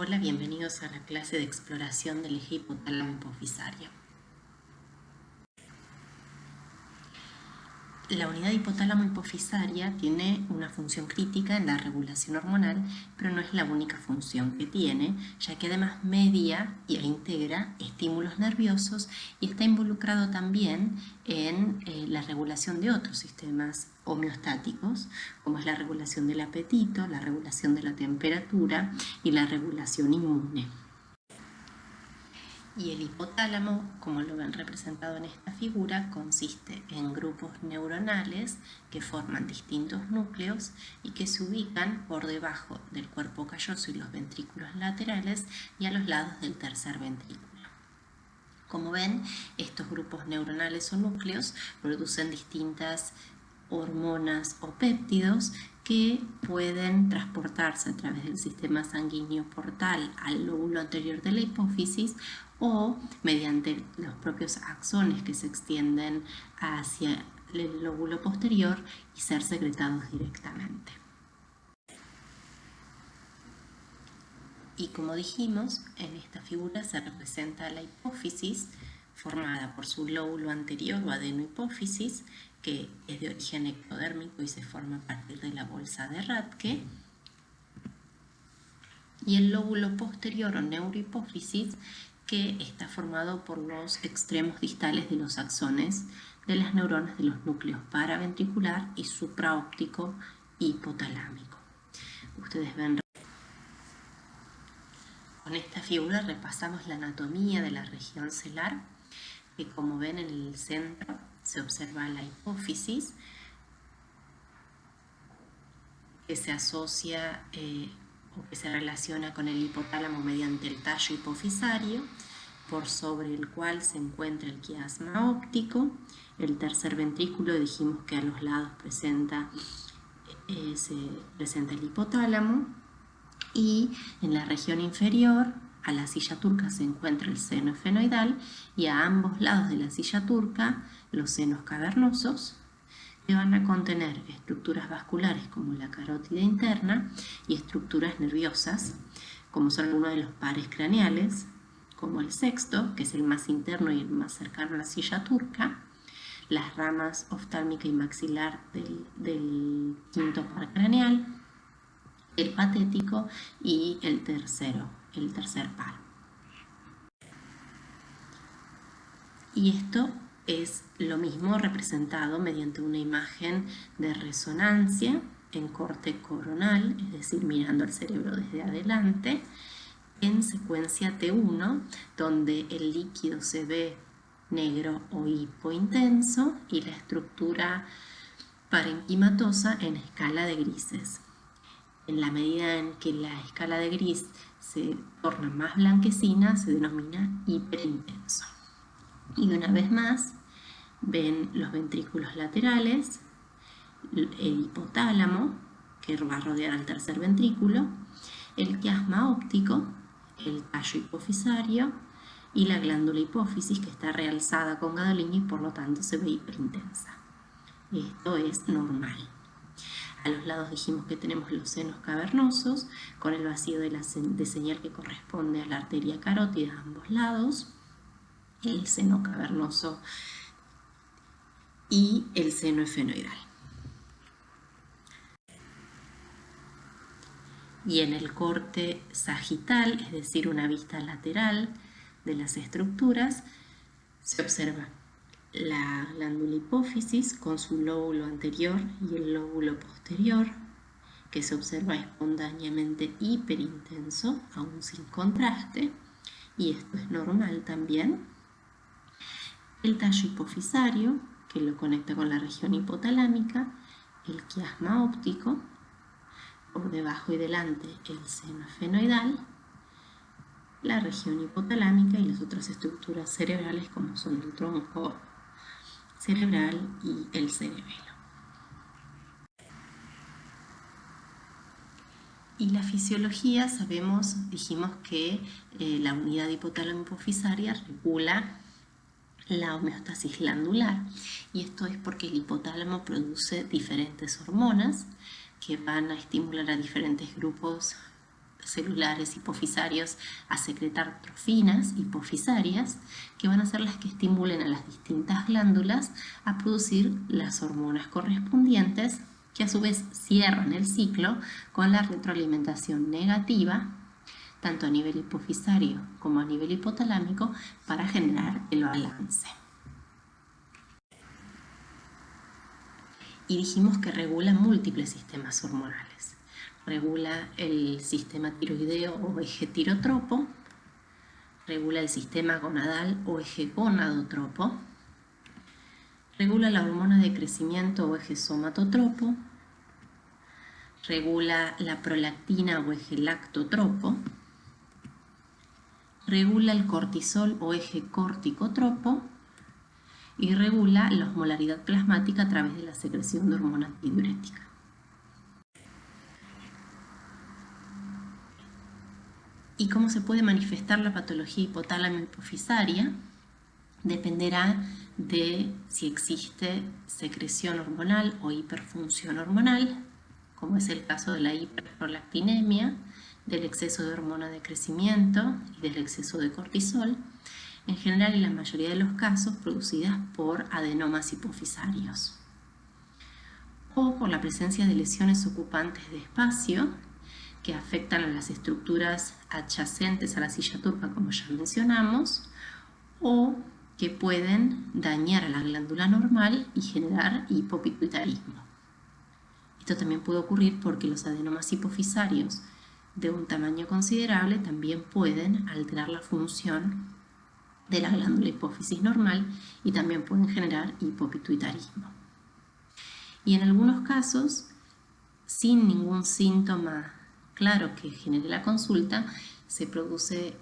Hola, bienvenidos a la clase de exploración del eje hipotálamo hipofisario. La unidad hipotálamo hipofisaria tiene una función crítica en la regulación hormonal, pero no es la única función que tiene, ya que además media e integra estímulos nerviosos y está involucrado también en la regulación de otros sistemas homeostáticos, como es la regulación del apetito, la regulación de la temperatura y la regulación inmune. Y el hipotálamo, como lo ven representado en esta figura, consiste en grupos neuronales que forman distintos núcleos y que se ubican por debajo del cuerpo calloso y los ventrículos laterales y a los lados del tercer ventrículo. Como ven, estos grupos neuronales o núcleos producen distintas hormonas o péptidos que pueden transportarse a través del sistema sanguíneo portal al lóbulo anterior de la hipófisis o mediante los propios axones que se extienden hacia el lóbulo posterior y ser secretados directamente. Y como dijimos, en esta figura se representa la hipófisis formada por su lóbulo anterior o adenohipófisis, que es de origen ectodérmico y se forma a partir de la bolsa de Rathke, y el lóbulo posterior o neurohipófisis, que está formado por los extremos distales de los axones de las neuronas de los núcleos paraventricular y supraóptico hipotalámico. Ustedes ven. Con esta figura repasamos la anatomía de la región celar, que como ven en el centro se observa la hipófisis, que se asocia o que se relaciona con el hipotálamo mediante el tallo hipofisario, por sobre el cual se encuentra el quiasma óptico. El tercer ventrículo dijimos que a los lados se presenta el hipotálamo, y en la región inferior a la silla turca se encuentra el seno efenoidal y a ambos lados de la silla turca los senos cavernosos, que van a contener estructuras vasculares como la carótida interna y estructuras nerviosas como son algunos de los pares craneales, como el sexto, que es el más interno y el más cercano a la silla turca, las ramas oftálmica y maxilar del quinto par craneal, el patético y el tercer par. Y esto es lo mismo representado mediante una imagen de resonancia en corte coronal, es decir, mirando al cerebro desde adelante, en secuencia T1, donde el líquido se ve negro o hipointenso y la estructura parenquimatosa en escala de grises. En la medida en que la escala de gris se torna más blanquecina, se denomina hiperintenso. Y una vez más, ven los ventrículos laterales, el hipotálamo, que va a rodear al tercer ventrículo, el quiasma óptico, el tallo hipofisario y la glándula hipófisis, que está realzada con gadolinio y por lo tanto se ve hiperintensa. Esto es normal. A los lados dijimos que tenemos los senos cavernosos con el vacío de señal que corresponde a la arteria carótida a ambos lados, el seno cavernoso y el seno efenoidal. Y en el corte sagital, es decir, una vista lateral de las estructuras, se observa la glándula hipófisis con su lóbulo anterior y el lóbulo posterior, que se observa espontáneamente hiperintenso, aún sin contraste, y esto es normal también. El tallo hipofisario, que lo conecta con la región hipotalámica, el quiasma óptico, por debajo y delante el seno efenoidal, la región hipotalámica y las otras estructuras cerebrales como son el tronco cerebral y el cerebelo. Y la fisiología, dijimos que la unidad hipotálamo hipofisaria regula la homeostasis glandular, y esto es porque el hipotálamo produce diferentes hormonas que van a estimular a diferentes grupos celulares hipofisarios a secretar trofinas hipofisarias, que van a ser las que estimulen a las distintas glándulas a producir las hormonas correspondientes, que a su vez cierran el ciclo con la retroalimentación negativa, tanto a nivel hipofisario como a nivel hipotalámico, para generar el balance. Y dijimos que regula múltiples sistemas hormonales. Regula el sistema tiroideo o eje tirotropo, regula el sistema gonadal o eje gonadotropo, regula la hormona de crecimiento o eje somatotropo, regula la prolactina o eje lactotropo, regula el cortisol o eje corticotropo y regula la osmolaridad plasmática a través de la secreción de hormona antidiurética. ¿Y cómo se puede manifestar la patología hipotálamo-hipofisaria? Dependerá de si existe secreción hormonal o hiperfunción hormonal, como es el caso de la hiperprolactinemia, del exceso de hormona de crecimiento y del exceso de cortisol, en general en la mayoría de los casos producidas por adenomas hipofisarios, o por la presencia de lesiones ocupantes de espacio que afectan a las estructuras adyacentes a la silla turca, como ya mencionamos, o que pueden dañar a la glándula normal y generar hipopituitarismo. Esto también puede ocurrir porque los adenomas hipofisarios de un tamaño considerable también pueden alterar la función de la glándula hipófisis normal y también pueden generar hipopituitarismo. Y en algunos casos, sin ningún síntoma claro que genere la consulta, se produce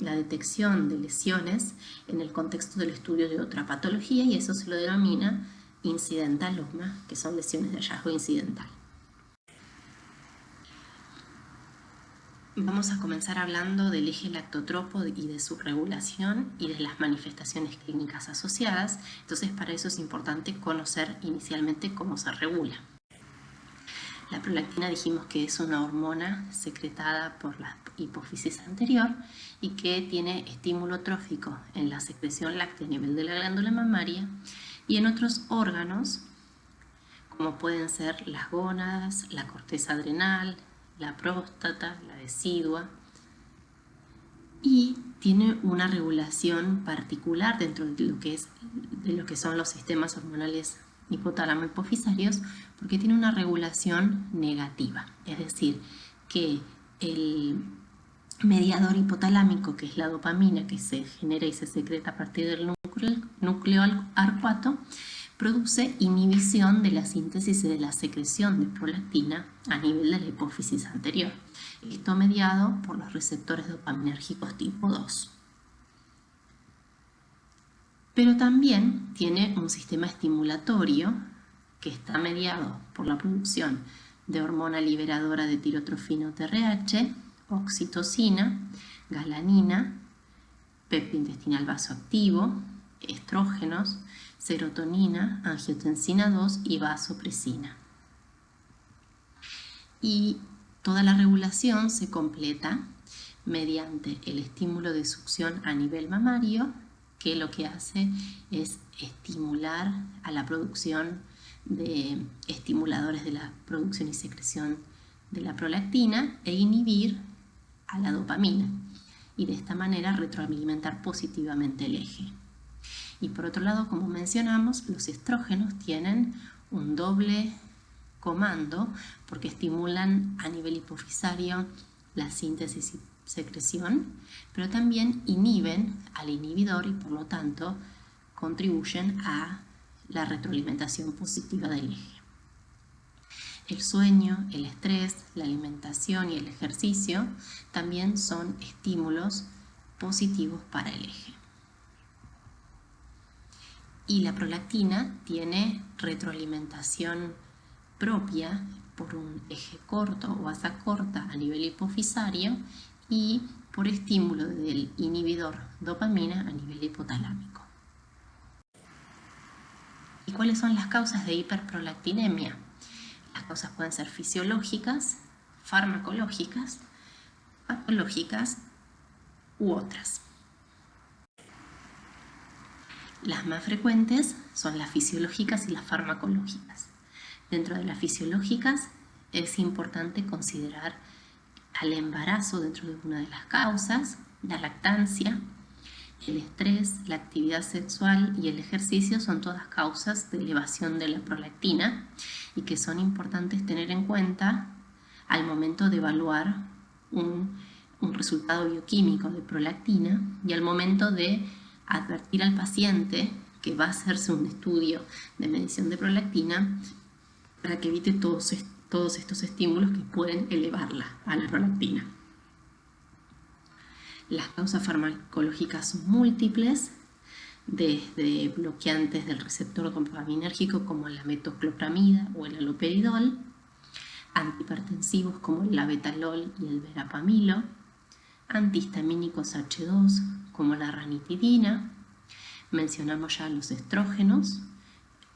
la detección de lesiones en el contexto del estudio de otra patología, y eso se lo denomina incidentaloma, que son lesiones de hallazgo incidental. Vamos a comenzar hablando del eje lactotropo y de su regulación y de las manifestaciones clínicas asociadas. Entonces, para eso es importante conocer inicialmente cómo se regula. La prolactina dijimos que es una hormona secretada por la hipófisis anterior y que tiene estímulo trófico en la secreción láctea a nivel de la glándula mamaria y en otros órganos, como pueden ser las gónadas, la corteza adrenal, la próstata, la decidua, y tiene una regulación particular dentro de lo que son los sistemas hormonales hipotálamo-hipofisarios, porque tiene una regulación negativa, es decir, que el mediador hipotalámico, que es la dopamina que se genera y se secreta a partir del núcleo arcuato, produce inhibición de la síntesis y de la secreción de prolactina a nivel de la hipófisis anterior. Esto mediado por los receptores dopaminérgicos tipo 2. Pero también tiene un sistema estimulatorio que está mediado por la producción de hormona liberadora de tirotrofina o TRH, oxitocina, galanina, péptido intestinal vasoactivo, estrógenos, serotonina, angiotensina 2 y vasopresina. Y toda la regulación se completa mediante el estímulo de succión a nivel mamario, que lo que hace es estimular a la producción de estimuladores de la producción y secreción de la prolactina e inhibir a la dopamina, y de esta manera retroalimentar positivamente el eje. Y por otro lado, como mencionamos, los estrógenos tienen un doble comando porque estimulan a nivel hipofisario la síntesis y secreción, pero también inhiben al inhibidor y por lo tanto contribuyen a la retroalimentación positiva del eje. El sueño, el estrés, la alimentación y el ejercicio también son estímulos positivos para el eje. Y la prolactina tiene retroalimentación propia por un eje corto o asa corta a nivel hipofisario y por estímulo del inhibidor dopamina a nivel hipotalámico. ¿Y cuáles son las causas de hiperprolactinemia? Las causas pueden ser fisiológicas, farmacológicas patológicas u otras. Las más frecuentes son las fisiológicas y las farmacológicas. Dentro de las fisiológicas es importante considerar al embarazo dentro de una de las causas, la lactancia, el estrés, la actividad sexual y el ejercicio son todas causas de elevación de la prolactina y que son importantes tener en cuenta al momento de evaluar un resultado bioquímico de prolactina y al momento de advertir al paciente que va a hacerse un estudio de medición de prolactina para que evite todos estos estímulos que pueden elevarla a la prolactina. Las causas farmacológicas son múltiples, desde bloqueantes del receptor dopaminérgico como la metoclopramida o el haloperidol, antihipertensivos como el labetalol y el verapamilo, antihistamínicos H2 como la ranitidina, mencionamos ya los estrógenos,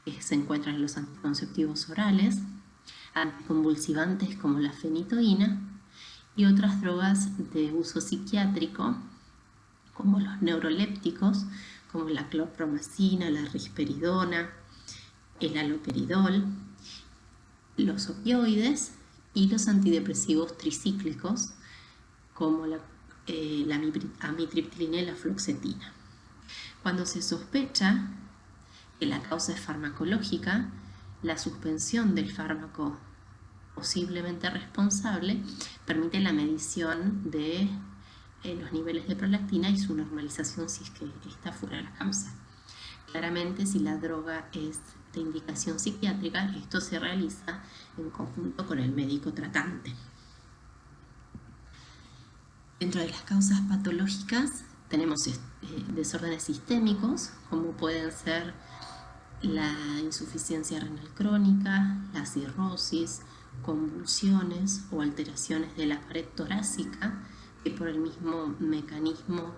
que se encuentran en los anticonceptivos orales, anticonvulsivantes como la fenitoína y otras drogas de uso psiquiátrico como los neurolépticos como la clorpromacina, la risperidona, el haloperidol, los opioides y los antidepresivos tricíclicos como la amitriptilina y la fluoxetina. Cuando se sospecha que la causa es farmacológica, la suspensión del fármaco posiblemente responsable permite la medición de los niveles de prolactina y su normalización si es que está fuera de la causa. Claramente, si la droga es de indicación psiquiátrica, esto se realiza en conjunto con el médico tratante. Dentro de las causas patológicas tenemos desórdenes sistémicos, como pueden ser la insuficiencia renal crónica, la cirrosis, convulsiones o alteraciones de la pared torácica, que por el mismo mecanismo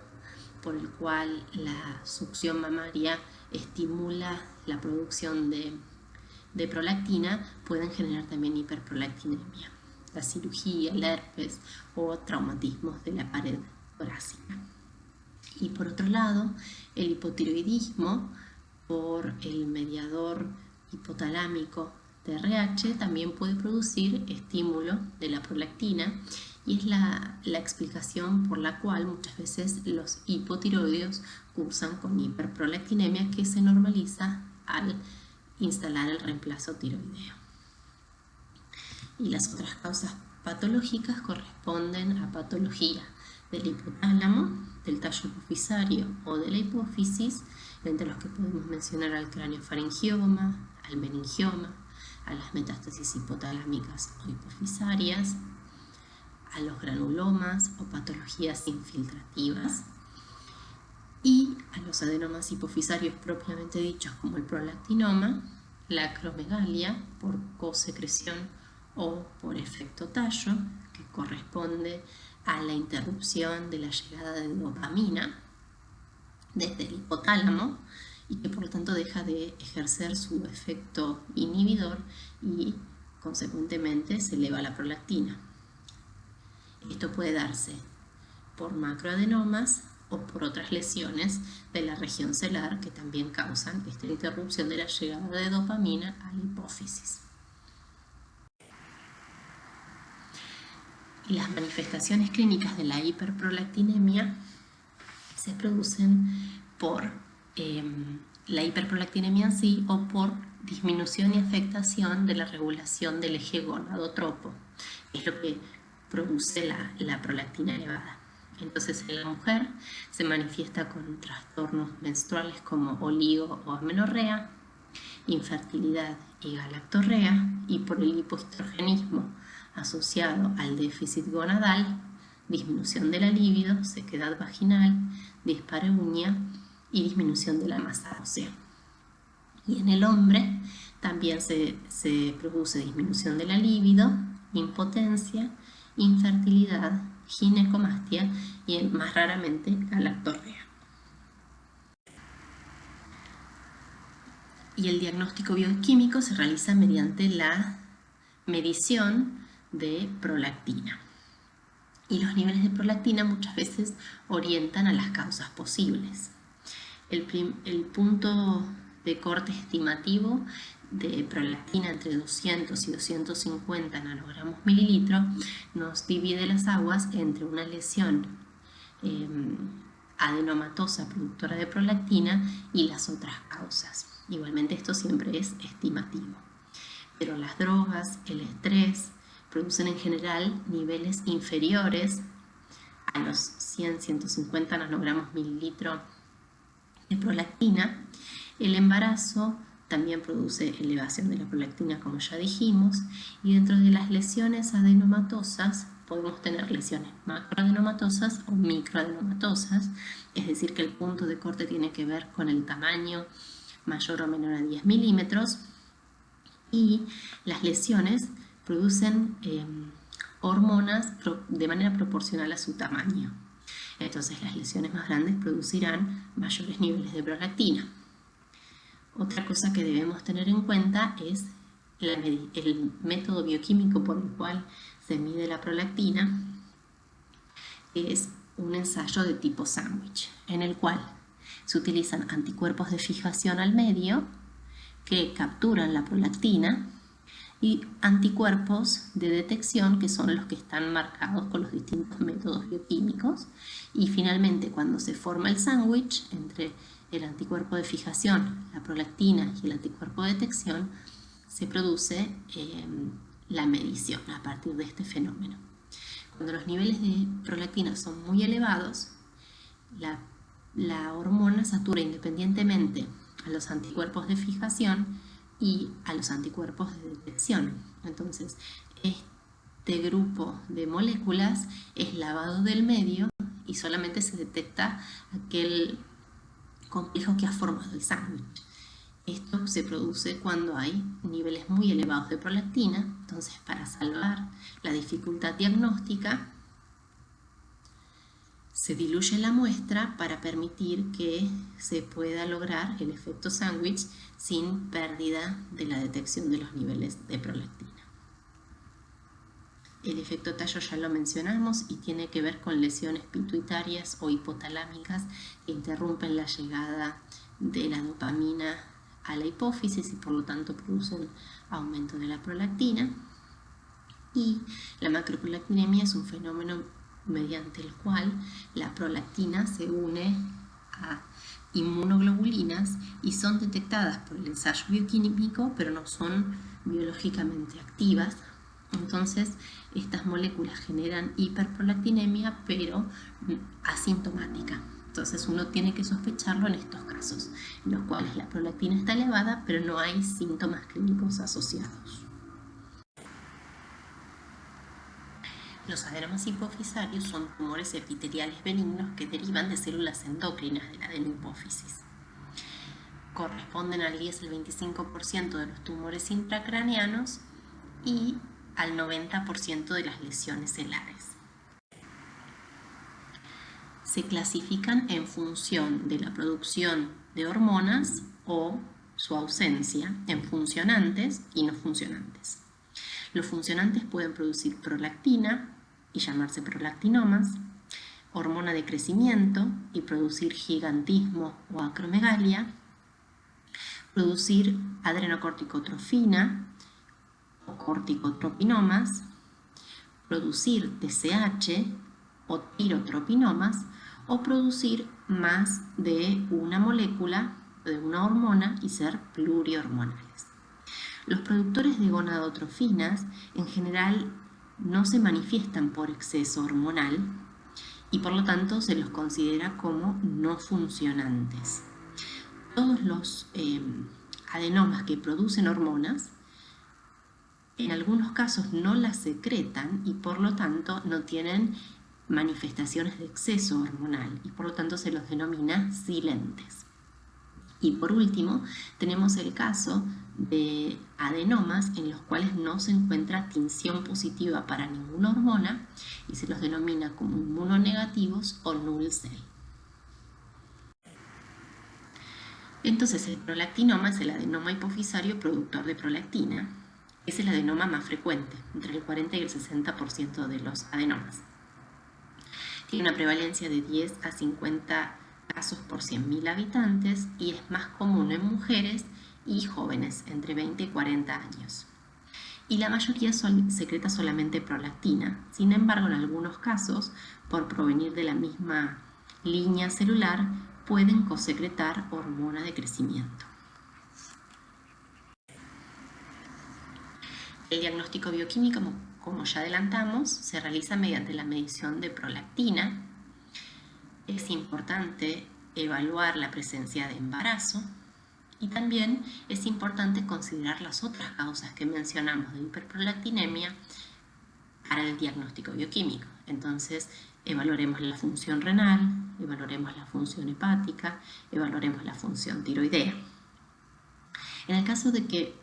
por el cual la succión mamaria estimula la producción de prolactina, pueden generar también hiperprolactinemia, la cirugía, el herpes o traumatismos de la pared torácica. Y por otro lado, el hipotiroidismo por el mediador hipotalámico TRH también puede producir estímulo de la prolactina y es la explicación por la cual muchas veces los hipotiroideos cursan con hiperprolactinemia que se normaliza al instalar el reemplazo tiroideo. Y las otras causas patológicas corresponden a patología del hipotálamo, del tallo hipofisario o de la hipófisis, entre los que podemos mencionar al craneofaringioma, al meningioma, a las metástasis hipotalámicas o hipofisarias, a los granulomas o patologías infiltrativas y a los adenomas hipofisarios propiamente dichos como el prolactinoma, la acromegalia por cosecreción o por efecto tallo, que corresponde a la interrupción de la llegada de dopamina desde el hipotálamo y que por lo tanto deja de ejercer su efecto inhibidor y consecuentemente se eleva la prolactina. Esto puede darse por macroadenomas o por otras lesiones de la región celular que también causan esta interrupción de la llegada de dopamina a la hipófisis. Y las manifestaciones clínicas de la hiperprolactinemia se producen por la hiperprolactinemia en sí o por disminución y afectación de la regulación del eje gonadotropo, que es lo que produce la prolactina elevada. Entonces en la mujer se manifiesta con trastornos menstruales como oligo o amenorrea, infertilidad y galactorrea, y por el hipoestrogenismo asociado al déficit gonadal, disminución de la libido, sequedad vaginal, dispareunia y disminución de la masa ósea. Y en el hombre también se produce disminución de la libido, impotencia, infertilidad, ginecomastia y más raramente galactorrea. Y el diagnóstico bioquímico se realiza mediante la medición de prolactina. Y los niveles de prolactina muchas veces orientan a las causas posibles. El punto de corte estimativo de prolactina entre 200 y 250 nanogramos mililitro nos divide las aguas entre una lesión adenomatosa productora de prolactina y las otras causas. Igualmente esto siempre es estimativo. Pero las drogas, el estrés, producen en general niveles inferiores a los 100-150 nanogramos mililitro de prolactina. El embarazo también produce elevación de la prolactina, como ya dijimos, y dentro de las lesiones adenomatosas podemos tener lesiones macroadenomatosas o microadenomatosas, es decir, que el punto de corte tiene que ver con el tamaño mayor o menor a 10 milímetros, y las lesiones producen hormonas de manera proporcional a su tamaño. Entonces las lesiones más grandes producirán mayores niveles de prolactina. Otra cosa que debemos tener en cuenta es el método bioquímico por el cual se mide la prolactina, que es un ensayo de tipo sándwich, en el cual se utilizan anticuerpos de fijación al medio que capturan la prolactina y anticuerpos de detección, que son los que están marcados con los distintos métodos bioquímicos. Y finalmente, cuando se forma el sándwich entre el anticuerpo de fijación, la prolactina y el anticuerpo de detección, se produce la medición a partir de este fenómeno. Cuando los niveles de prolactina son muy elevados, la hormona satura independientemente a los anticuerpos de fijación y a los anticuerpos de detección. Entonces, este grupo de moléculas es lavado del medio y solamente se detecta aquel complejo que ha formado el sándwich. Esto se produce cuando hay niveles muy elevados de prolactina. Entonces, para salvar la dificultad diagnóstica, se diluye la muestra para permitir que se pueda lograr el efecto sándwich sin pérdida de la detección de los niveles de prolactina. El efecto tallo ya lo mencionamos y tiene que ver con lesiones pituitarias o hipotalámicas que interrumpen la llegada de la dopamina a la hipófisis y por lo tanto producen aumento de la prolactina. Y la macroprolactinemia es un fenómeno mediante el cual la prolactina se une a inmunoglobulinas y son detectadas por el ensayo bioquímico, pero no son biológicamente activas. Entonces, estas moléculas generan hiperprolactinemia, pero asintomática. Entonces, uno tiene que sospecharlo en estos casos, en los cuales la prolactina está elevada, pero no hay síntomas clínicos asociados. Los adenomas hipofisarios son tumores epiteliales benignos que derivan de células endócrinas de la adenohipófisis. Corresponden al 10 al 25% de los tumores intracraneanos y al 90% de las lesiones celares. Se clasifican en función de la producción de hormonas o su ausencia en funcionantes y no funcionantes. Los funcionantes pueden producir prolactina y llamarse prolactinomas, hormona de crecimiento y producir gigantismo o acromegalia, producir adrenocorticotrofina o corticotropinomas, producir TSH o tirotropinomas o producir más de una molécula de una hormona y ser plurihormonales. Los productores de gonadotrofinas en general no se manifiestan por exceso hormonal y por lo tanto se los considera como no funcionantes. Todos los adenomas que producen hormonas en algunos casos no las secretan y por lo tanto no tienen manifestaciones de exceso hormonal y por lo tanto se los denomina silentes. Y por último, tenemos el caso de adenomas en los cuales no se encuentra tinción positiva para ninguna hormona y se los denomina como inmunonegativos o null cell. Entonces, el prolactinoma es el adenoma hipofisario productor de prolactina. Es el adenoma más frecuente, entre el 40 y el 60% de los adenomas. Tiene una prevalencia de 10 a 50 casos por 100.000 habitantes y es más común en mujeres y jóvenes entre 20 y 40 años. Y la mayoría secreta solamente prolactina. Sin embargo, en algunos casos, por provenir de la misma línea celular, pueden cosecretar hormona de crecimiento. El diagnóstico bioquímico, como ya adelantamos, se realiza mediante la medición de prolactina. Es importante evaluar la presencia de embarazo y también es importante considerar las otras causas que mencionamos de hiperprolactinemia para el diagnóstico bioquímico. Entonces, evaluaremos la función renal, evaluaremos la función hepática, evaluaremos la función tiroidea. En el caso de que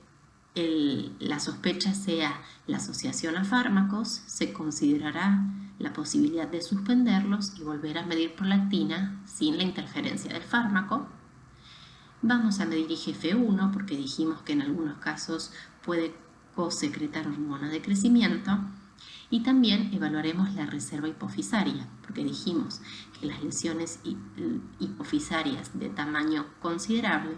la sospecha sea la asociación a fármacos, se considerará la posibilidad de suspenderlos y volver a medir prolactina sin la interferencia del fármaco. Vamos a medir IGF-1 porque dijimos que en algunos casos puede cosecretar hormona de crecimiento. Y también evaluaremos la reserva hipofisaria, porque dijimos que las lesiones hipofisarias de tamaño considerable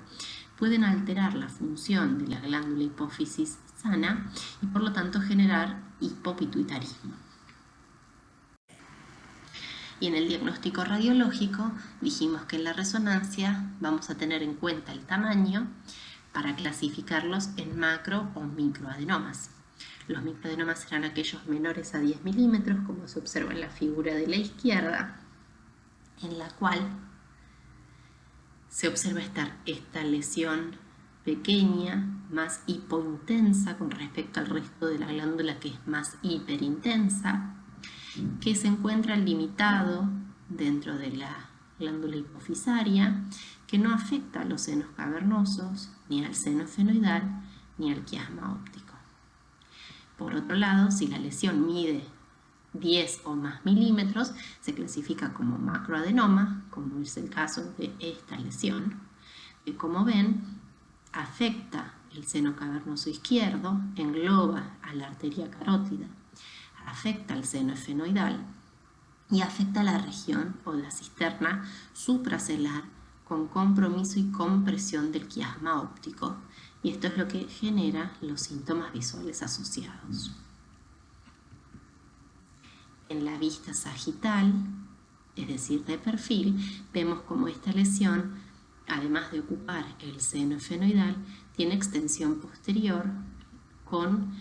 pueden alterar la función de la glándula hipófisis sana y por lo tanto generar hipopituitarismo. Y en el diagnóstico radiológico dijimos que en la resonancia vamos a tener en cuenta el tamaño para clasificarlos en macro o microadenomas. Los microadenomas serán aquellos menores a 10 milímetros, como se observa en la figura de la izquierda, en la cual se observa esta lesión pequeña, más hipointensa con respecto al resto de la glándula, que es más hiperintensa, que se encuentra limitado dentro de la glándula hipofisaria, que no afecta a los senos cavernosos, ni al seno efenoidal, ni al quiasma óptico. Por otro lado, si la lesión mide 10 o más milímetros, se clasifica como macroadenoma, como es el caso de esta lesión, que como ven, afecta el seno cavernoso izquierdo, engloba a la arteria carótida, afecta al seno efenoidal y afecta la región o la cisterna supracelular con compromiso y compresión del quiasma óptico, y esto es lo que genera los síntomas visuales asociados. En la vista sagital, es decir, de perfil, vemos como esta lesión, además de ocupar el seno efenoidal, tiene extensión posterior con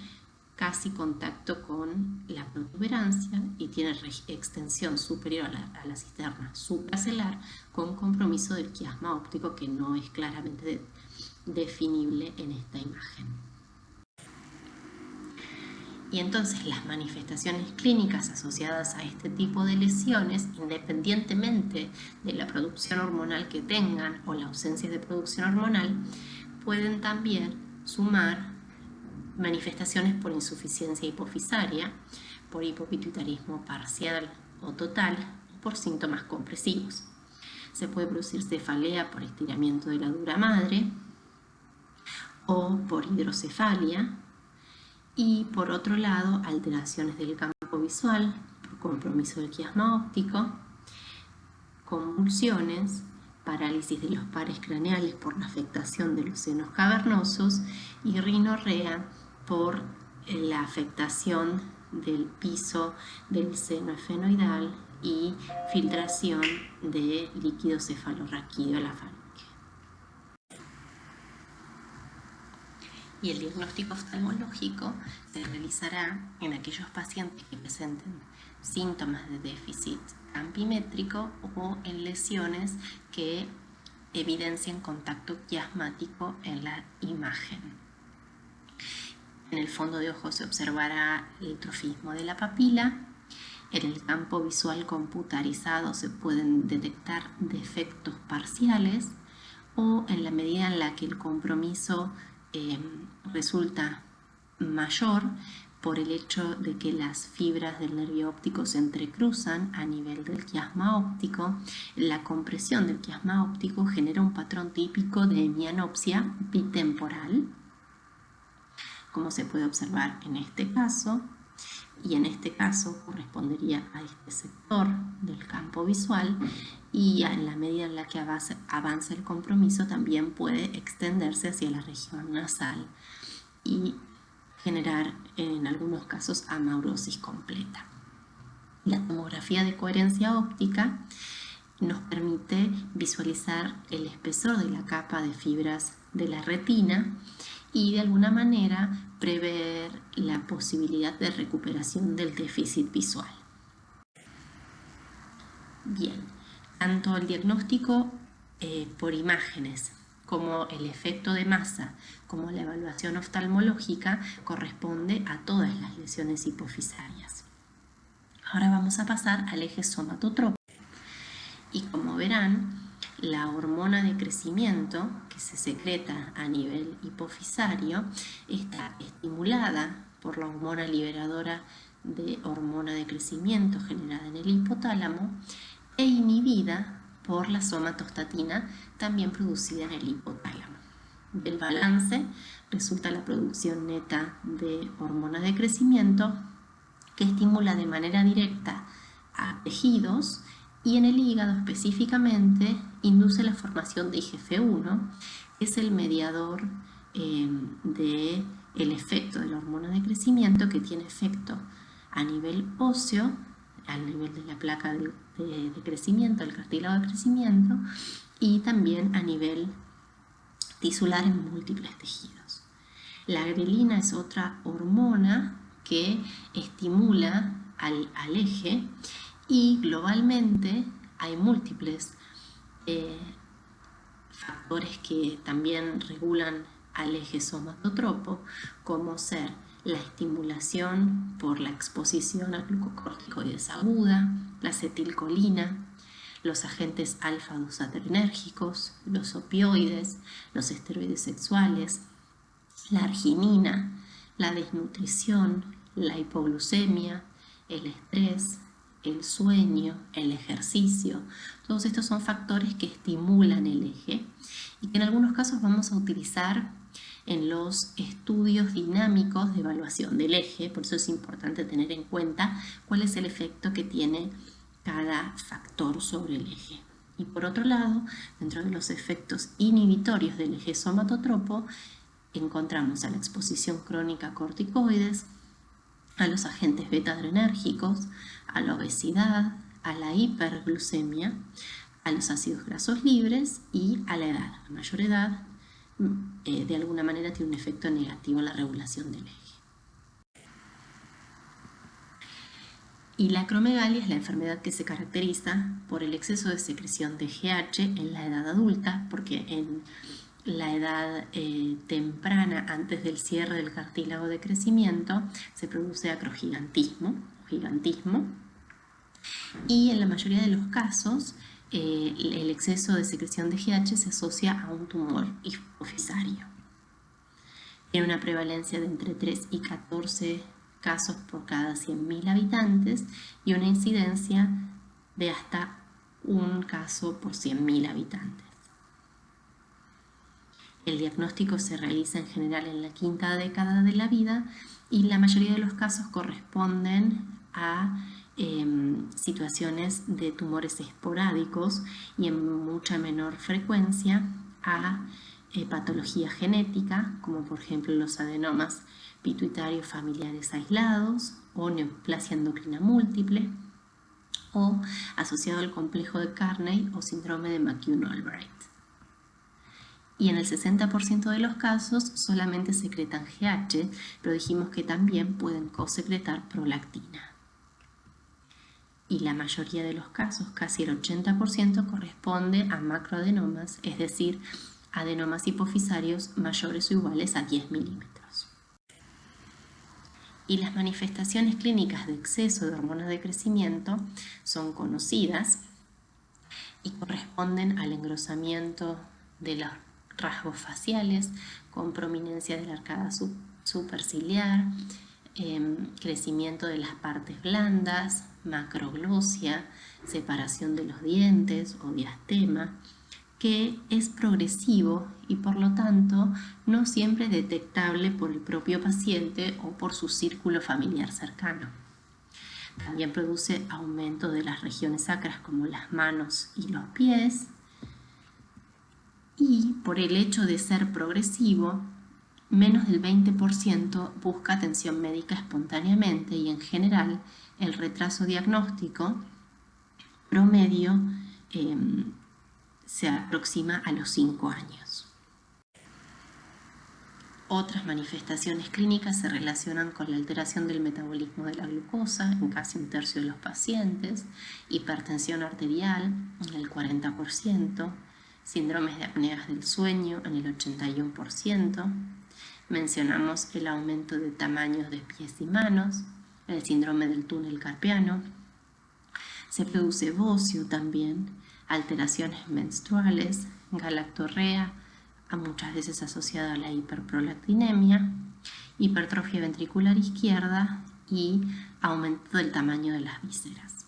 casi contacto con la protuberancia y tiene extensión superior a la cisterna supracelular con compromiso del quiasma óptico, que no es claramente definible en esta imagen. Y entonces las manifestaciones clínicas asociadas a este tipo de lesiones, independientemente de la producción hormonal que tengan o la ausencia de producción hormonal, pueden también sumar manifestaciones por insuficiencia hipofisaria, por hipopituitarismo parcial o total, o por síntomas compresivos. Se puede producir cefalea por estiramiento de la dura madre o por hidrocefalia, y por otro lado alteraciones del campo visual por compromiso del quiasma óptico, convulsiones, parálisis de los pares craneales por la afectación de los senos cavernosos y rinorrea por la afectación del piso del seno efenoidal y filtración de líquido cefalorraquídeo a la faringe. Y el diagnóstico oftalmológico se realizará en aquellos pacientes que presenten síntomas de déficit ampimétrico o en lesiones que evidencien contacto quiasmático en la imagen. En el fondo de ojo se observará el trofismo de la papila. En el campo visual computarizado se pueden detectar defectos parciales, o en la medida en la que el compromiso resulta mayor por el hecho de que las fibras del nervio óptico se entrecruzan a nivel del quiasma óptico, la compresión del quiasma óptico genera un patrón típico de hemianopsia bitemporal, como se puede observar en este caso, y en este caso correspondería a este sector del campo visual, y en la medida en la que avanza el compromiso también puede extenderse hacia la región nasal y generar en algunos casos amaurosis completa. La tomografía de coherencia óptica nos permite visualizar el espesor de la capa de fibras de la retina y de alguna manera prever la posibilidad de recuperación del déficit visual. Bien, tanto el diagnóstico por imágenes como el efecto de masa, como la evaluación oftalmológica, corresponde a todas las lesiones hipofisarias. Ahora vamos a pasar al eje somatotrópico. Y como verán, la hormona de crecimiento que se secreta a nivel hipofisario está estimulada por la hormona liberadora de hormona de crecimiento generada en el hipotálamo e inhibida por la somatostatina también producida en el hipotálamo. Del balance resulta la producción neta de hormona de crecimiento que estimula de manera directa a tejidos y en el hígado específicamente induce la formación de IGF-1, que es el mediador del efecto de la hormona de crecimiento, que tiene efecto a nivel óseo, al nivel de la placa de crecimiento, el cartílago de crecimiento, y también a nivel tisular en múltiples tejidos. La grelina es otra hormona que estimula al eje, y globalmente hay múltiples factores que también regulan al eje somatotropo, como ser la estimulación por la exposición a glucocorticoides aguda, la acetilcolina, los agentes alfa-2 adrenérgicos, los opioides, los esteroides sexuales, la arginina, la desnutrición, la hipoglucemia, el estrés, el sueño, el ejercicio. Todos estos son factores que estimulan el eje y que en algunos casos vamos a utilizar en los estudios dinámicos de evaluación del eje. Por eso es importante tener en cuenta cuál es el efecto que tiene cada factor sobre el eje. Y por otro lado, dentro de los efectos inhibitorios del eje somatotropo, encontramos a la exposición crónica a corticoides, a los agentes beta-adrenérgicos, a la obesidad, a la hiperglucemia, a los ácidos grasos libres y a la edad. A mayor edad, de alguna manera tiene un efecto negativo en la regulación del eje. Y la acromegalia es la enfermedad que se caracteriza por el exceso de secreción de GH en la edad adulta, porque en la edad temprana, antes del cierre del cartílago de crecimiento, se produce acrogigantismo, y en la mayoría de los casos el exceso de secreción de GH se asocia a un tumor hipofisario. Tiene una prevalencia de entre 3 y 14 casos por cada 100.000 habitantes y una incidencia de hasta un caso por 100.000 habitantes. El diagnóstico se realiza en general en la quinta década de la vida y la mayoría de los casos corresponden a situaciones de tumores esporádicos y en mucha menor frecuencia a patología genética, como por ejemplo los adenomas pituitarios familiares aislados o neoplasia endocrina múltiple o asociado al complejo de Carney o síndrome de McCune-Albright. Y en el 60% de los casos solamente secretan GH, pero dijimos que también pueden cosecretar prolactina. Y la mayoría de los casos, casi el 80%, corresponde a macroadenomas, es decir, adenomas hipofisarios mayores o iguales a 10 milímetros. Y las manifestaciones clínicas de exceso de hormonas de crecimiento son conocidas y corresponden al engrosamiento de los rasgos faciales, con prominencia de la arcada superciliar, crecimiento de las partes blandas, macroglosia, separación de los dientes o diastema, que es progresivo y por lo tanto no siempre detectable por el propio paciente o por su círculo familiar cercano. También produce aumento de las regiones sacras como las manos y los pies. Y por el hecho de ser progresivo, menos del 20% busca atención médica espontáneamente y en general el retraso diagnóstico promedio se aproxima a los 5 años. Otras manifestaciones clínicas se relacionan con la alteración del metabolismo de la glucosa en casi un tercio de los pacientes, hipertensión arterial en el 40%, síndromes de apneas del sueño en el 81%. Mencionamos el aumento de tamaños de pies y manos, el síndrome del túnel carpiano. Se produce bocio también, alteraciones menstruales, galactorrea, muchas veces asociada a la hiperprolactinemia, hipertrofia ventricular izquierda y aumento del tamaño de las vísceras.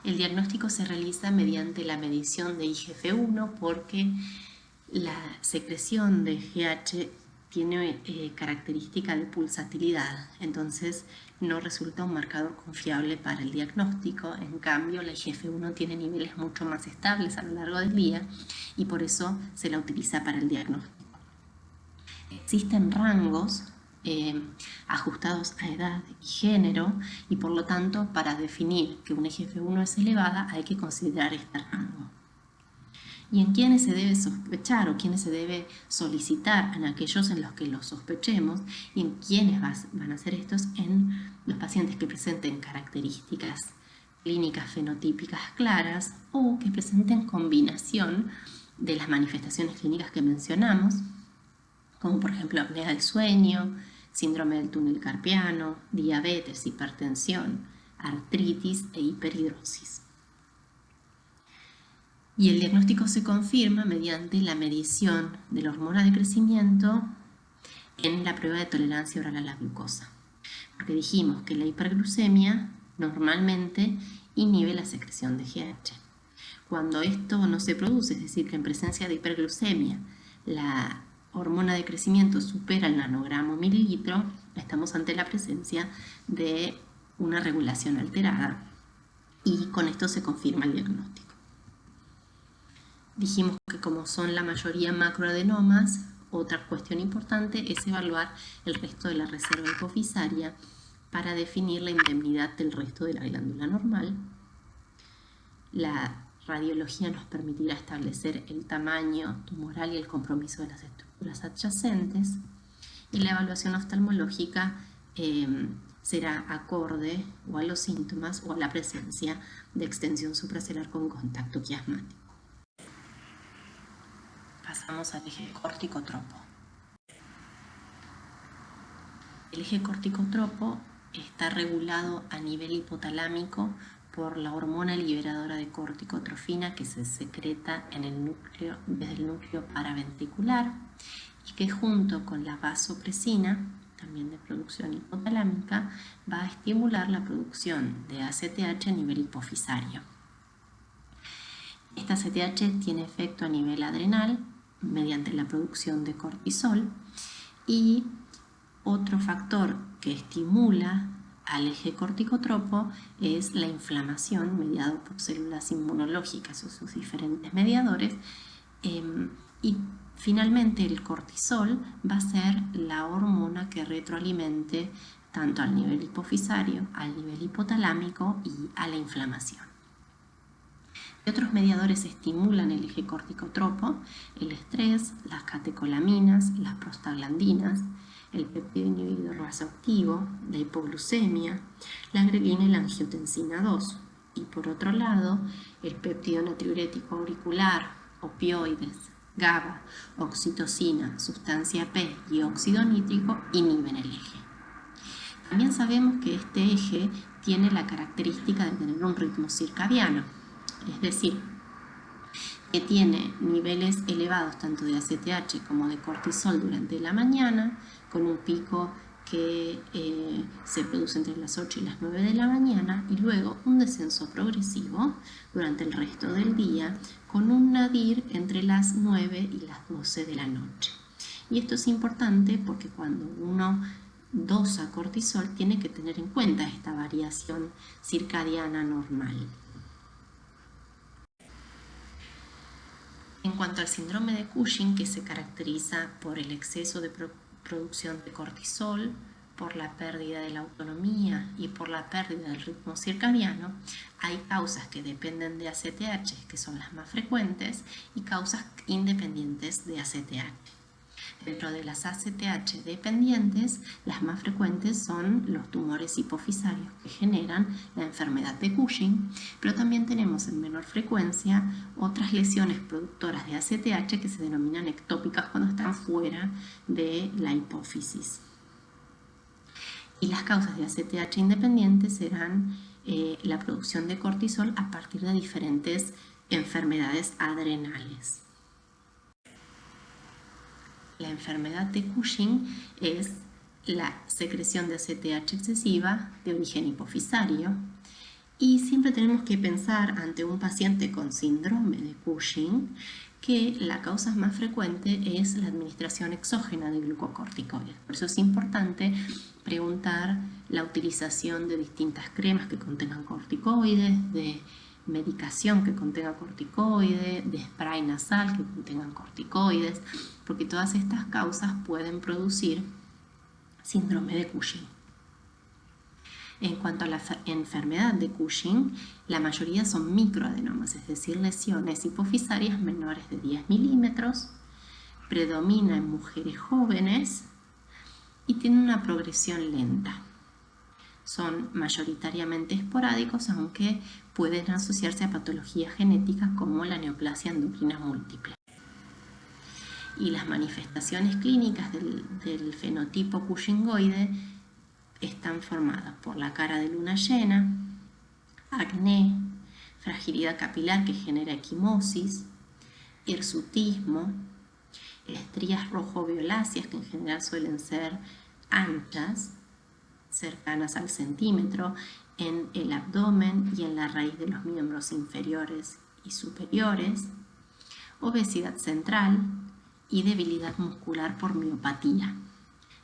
El diagnóstico se realiza mediante la medición de IGF-1 porque la secreción de GH tiene característica de pulsatilidad, entonces no resulta un marcador confiable para el diagnóstico. En cambio, la IGF-1 tiene niveles mucho más estables a lo largo del día y por eso se la utiliza para el diagnóstico. Existen rangos ajustados a edad y género y por lo tanto para definir que una IGF-1 es elevada hay que considerar este rango. ¿Y en quiénes se debe sospechar o quiénes se debe solicitar? En aquellos en los que lo sospechemos. ¿Y en quiénes van a ser estos? En los pacientes que presenten características clínicas fenotípicas claras o que presenten combinación de las manifestaciones clínicas que mencionamos, como por ejemplo apnea del sueño, síndrome del túnel carpiano, diabetes, hipertensión, artritis e hiperhidrosis. Y el diagnóstico se confirma mediante la medición de la hormona de crecimiento en la prueba de tolerancia oral a la glucosa. Porque dijimos que la hiperglucemia normalmente inhibe la secreción de GH. Cuando esto no se produce, es decir, que en presencia de hiperglucemia la hormona de crecimiento supera el nanogramo mililitro, estamos ante la presencia de una regulación alterada y con esto se confirma el diagnóstico. Dijimos que como son la mayoría macroadenomas, otra cuestión importante es evaluar el resto de la reserva hipofisaria para definir la indemnidad del resto de la glándula normal. La radiología nos permitirá establecer el tamaño tumoral y el compromiso de las estructuras adyacentes y la evaluación oftalmológica será acorde o a los síntomas o a la presencia de extensión supracelular con contacto quiasmático. Pasamos al eje córtico-tropo. El eje córtico-tropo está regulado a nivel hipotalámico por la hormona liberadora de corticotrofina que se secreta en el núcleo, desde el núcleo paraventricular y que junto con la vasopresina, también de producción hipotalámica, va a estimular la producción de ACTH a nivel hipofisario. Esta ACTH tiene efecto a nivel adrenal mediante la producción de cortisol y otro factor que estimula al eje corticotropo es la inflamación mediada por células inmunológicas o sus diferentes mediadores y finalmente el cortisol va a ser la hormona que retroalimente tanto al nivel hipofisario, al nivel hipotalámico y a la inflamación. Otros mediadores estimulan el eje corticotropo: el estrés, las catecolaminas, las prostaglandinas, el péptido inhibidor vasoactivo, la hipoglucemia, la grelina y la angiotensina 2. Y por otro lado, el péptido natriurético auricular, opioides, GABA, oxitocina, sustancia P y óxido nítrico inhiben el eje. También sabemos que este eje tiene la característica de tener un ritmo circadiano, es decir, que tiene niveles elevados tanto de ACTH como de cortisol durante la mañana, con un pico que se produce entre las 8 y las 9 de la mañana y luego un descenso progresivo durante el resto del día con un nadir entre las 9 y las 12 de la noche. Y esto es importante porque cuando uno dosa cortisol tiene que tener en cuenta esta variación circadiana normal. En cuanto al síndrome de Cushing, que se caracteriza por el exceso de producción de cortisol, por la pérdida de la autonomía y por la pérdida del ritmo circadiano, hay causas que dependen de ACTH, que son las más frecuentes, y causas independientes de ACTH. Dentro de las ACTH dependientes, las más frecuentes son los tumores hipofisarios que generan la enfermedad de Cushing, pero también tenemos en menor frecuencia otras lesiones productoras de ACTH que se denominan ectópicas cuando están fuera de la hipófisis. Y las causas de ACTH independientes serán la producción de cortisol a partir de diferentes enfermedades adrenales. La enfermedad de Cushing es la secreción de ACTH excesiva de origen hipofisario y siempre tenemos que pensar ante un paciente con síndrome de Cushing que la causa más frecuente es la administración exógena de glucocorticoides. Por eso es importante preguntar la utilización de distintas cremas que contengan corticoides, de medicación que contenga corticoides, de spray nasal que contengan corticoides, porque todas estas causas pueden producir síndrome de Cushing. En cuanto a la enfermedad de Cushing, la mayoría son microadenomas, es decir, lesiones hipofisarias menores de 10 milímetros, predomina en mujeres jóvenes y tiene una progresión lenta. Son mayoritariamente esporádicos, aunque pueden asociarse a patologías genéticas como la neoplasia endocrina múltiple. Y las manifestaciones clínicas del fenotipo cushingoide están formadas por la cara de luna llena, acné, fragilidad capilar que genera equimosis, hirsutismo, estrías rojo-violáceas que en general suelen ser anchas, cercanas al centímetro, en el abdomen y en la raíz de los miembros inferiores y superiores, obesidad central y debilidad muscular por miopatía.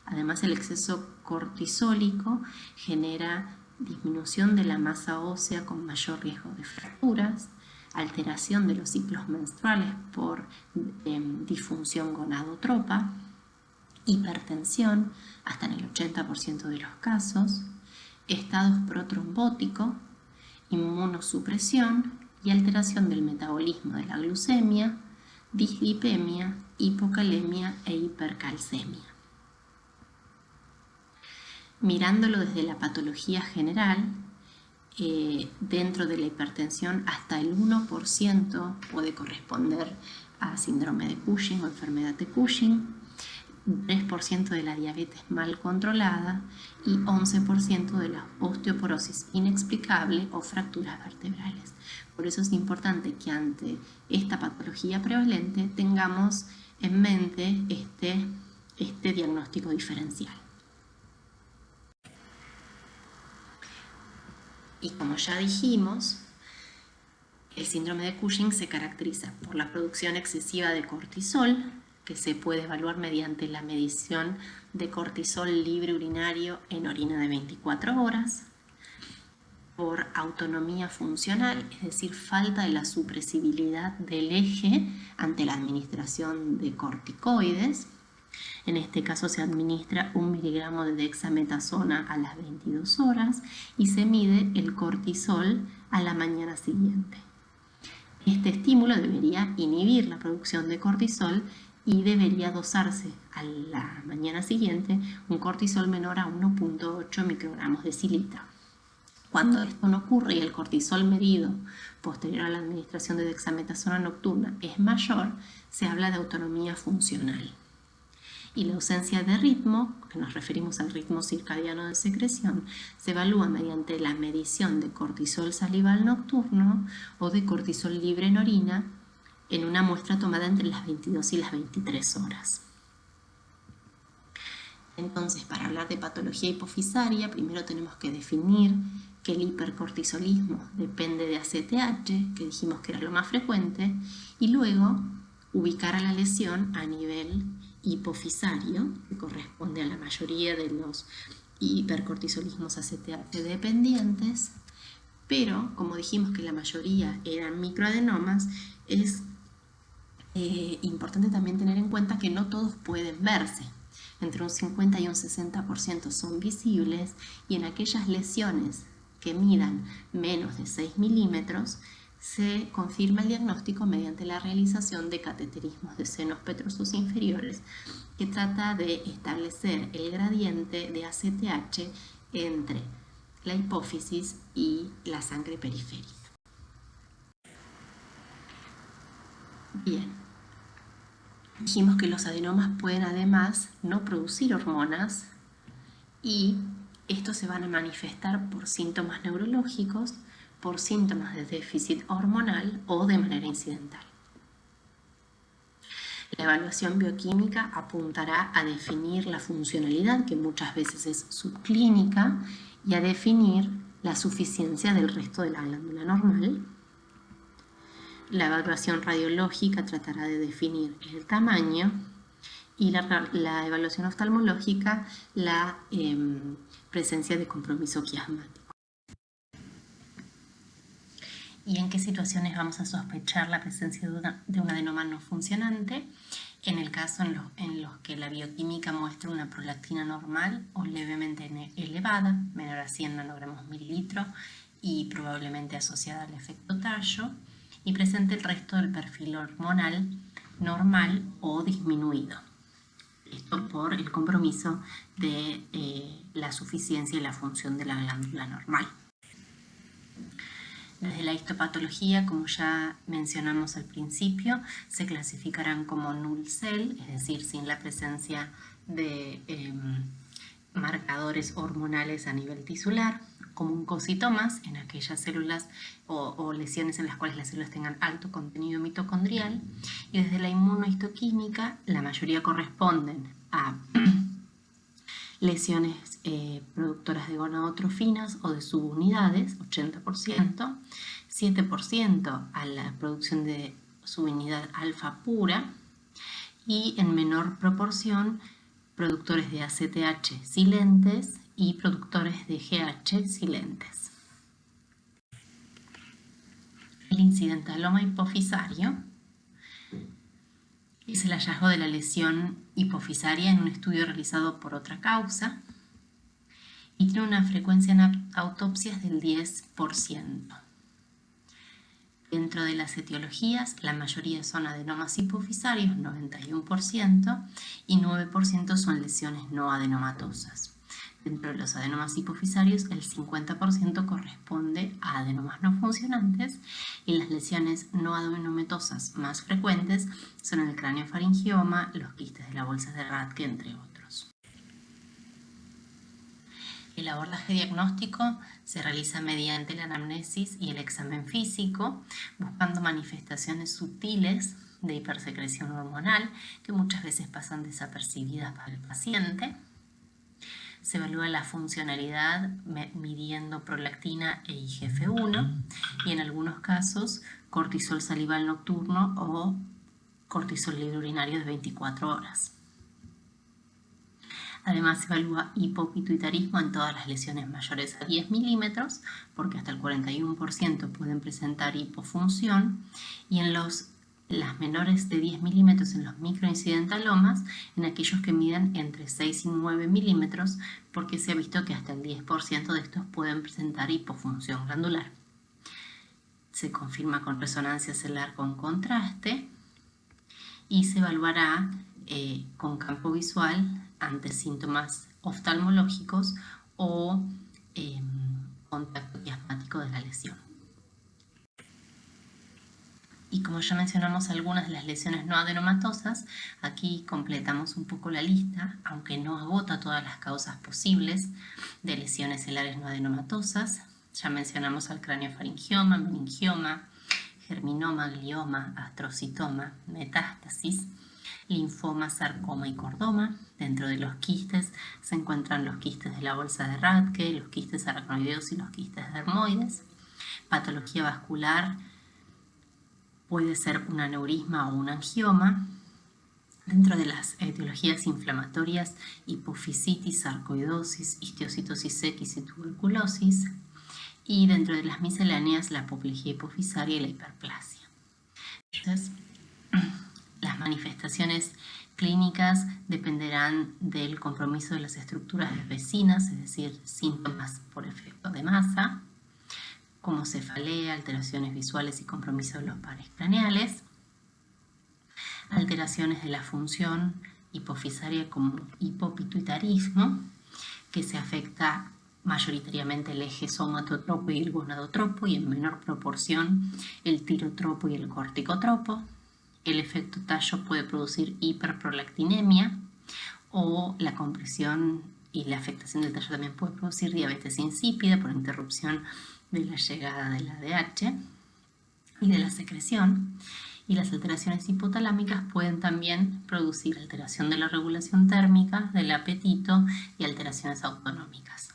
Además, el exceso cortisólico genera disminución de la masa ósea con mayor riesgo de fracturas, alteración de los ciclos menstruales por disfunción gonadotropa, hipertensión, hasta en el 80% de los casos, estados protrombóticos, inmunosupresión y alteración del metabolismo de la glucemia, dislipemia, hipocalemia e hipercalcemia. Mirándolo desde la patología general, dentro de la hipertensión hasta el 1% puede corresponder a síndrome de Cushing o enfermedad de Cushing, 3% de la diabetes mal controlada y 11% de la osteoporosis inexplicable o fracturas vertebrales. Por eso es importante que ante esta patología prevalente tengamos en mente este diagnóstico diferencial. Y como ya dijimos, el síndrome de Cushing se caracteriza por la producción excesiva de cortisol, que se puede evaluar mediante la medición de cortisol libre urinario en orina de 24 horas, por autonomía funcional, es decir, falta de la supresibilidad del eje ante la administración de corticoides. En este caso se administra 1 miligramo de dexametasona a las 22 horas y se mide el cortisol a la mañana siguiente. Este estímulo debería inhibir la producción de cortisol y debería dosarse a la mañana siguiente un cortisol menor a 1.8 microgramos decilitro. Cuando esto no ocurre y el cortisol medido posterior a la administración de dexametasona nocturna es mayor, se habla de autonomía funcional. Y la ausencia de ritmo, que nos referimos al ritmo circadiano de secreción, se evalúa mediante la medición de cortisol salival nocturno o de cortisol libre en orina en una muestra tomada entre las 22 y las 23 horas. Entonces, para hablar de patología hipofisaria, primero tenemos que definir que el hipercortisolismo depende de ACTH, que dijimos que era lo más frecuente, y luego ubicar a la lesión a nivel hipofisario, que corresponde a la mayoría de los hipercortisolismos ACTH dependientes, pero como dijimos que la mayoría eran microadenomas, es importante también tener en cuenta que no todos pueden verse. Entre un 50 y un 60% son visibles, y en aquellas lesiones que midan menos de 6 milímetros se confirma el diagnóstico mediante la realización de cateterismos de senos petrosos inferiores, que trata de establecer el gradiente de ACTH entre la hipófisis y la sangre periférica. Bien, dijimos que los adenomas pueden además no producir hormonas, y estos se van a manifestar por síntomas neurológicos, por síntomas de déficit hormonal o de manera incidental. La evaluación bioquímica apuntará a definir la funcionalidad, que muchas veces es subclínica, y a definir la suficiencia del resto de la glándula normal. La evaluación radiológica tratará de definir el tamaño, y la evaluación oftalmológica la presencia de compromiso quiasmático. ¿Y en qué situaciones vamos a sospechar la presencia de un adenoma no funcionante? En el caso en los que la bioquímica muestra una prolactina normal o levemente elevada, menor a 100 nanogramos mililitro, y probablemente asociada al efecto tallo, y presente el resto del perfil hormonal normal o disminuido. Esto por el compromiso de la suficiencia y la función de la glándula normal. Desde la histopatología, como ya mencionamos al principio, se clasificarán como null cell, es decir, sin la presencia de marcadores hormonales a nivel tisular, como oncocitomas en aquellas células o lesiones en las cuales las células tengan alto contenido mitocondrial, y desde la inmunohistoquímica la mayoría corresponden a lesiones productoras de gonadotrofinas o de subunidades, 80%, 7% a la producción de subunidad alfa pura, y en menor proporción productores de ACTH silentes y productores de GH silentes. El incidentaloma hipofisario es el hallazgo de la lesión hipofisaria en un estudio realizado por otra causa y tiene una frecuencia en autopsias del 10%. Dentro de las etiologías, la mayoría son adenomas hipofisarios, 91%, y 9% son lesiones no adenomatosas. Dentro de los adenomas hipofisarios, el 50% corresponde a adenomas no funcionantes, y las lesiones no adenomatosas más frecuentes son el craneofaringioma, los quistes de la bolsa de Rathke, entre otros. El abordaje diagnóstico se realiza mediante la anamnesis y el examen físico, buscando manifestaciones sutiles de hipersecreción hormonal que muchas veces pasan desapercibidas para el paciente. Se evalúa la funcionalidad midiendo prolactina e IGF-1, y en algunos casos cortisol salival nocturno o cortisol libre urinario de 24 horas. Además se evalúa hipopituitarismo en todas las lesiones mayores a 10 milímetros, porque hasta el 41% pueden presentar hipofunción, y en las menores de 10 milímetros en los microincidentalomas, en aquellos que miden entre 6 y 9 milímetros, porque se ha visto que hasta el 10% de estos pueden presentar hipofunción glandular. Se confirma con resonancia celular con contraste y se evaluará con campo visual ante síntomas oftalmológicos o contacto quiasmático de la lesión. Y como ya mencionamos algunas de las lesiones no adenomatosas, aquí completamos un poco la lista, aunque no agota todas las causas posibles de lesiones celares no adenomatosas. Ya mencionamos al craneofaringioma, meningioma, germinoma, glioma, astrocitoma, metástasis, linfoma, sarcoma y cordoma. Dentro de los quistes se encuentran los quistes de la bolsa de Rathke, los quistes aracnoideos y los quistes dermoides. Patología vascular puede ser un aneurisma o un angioma. Dentro de las etiologías inflamatorias, hipofisitis, sarcoidosis, histiocytosis X y tuberculosis. Y dentro de las misceláneas, la apoplejía hipofisaria y la hiperplasia. Entonces, las manifestaciones clínicas dependerán del compromiso de las estructuras vecinas, es decir, síntomas por efecto de masa, como cefalea, alteraciones visuales y compromiso de los pares craneales, alteraciones de la función hipofisaria como hipopituitarismo, que se afecta mayoritariamente el eje somatotropo y el gonadotropo y en menor proporción el tirotropo y el corticotropo. El efecto tallo puede producir hiperprolactinemia o la compresión y la afectación del tallo también puede producir diabetes insípida por interrupción de la llegada del ADH y de la secreción. Y las alteraciones hipotalámicas pueden también producir alteración de la regulación térmica, del apetito y alteraciones autonómicas.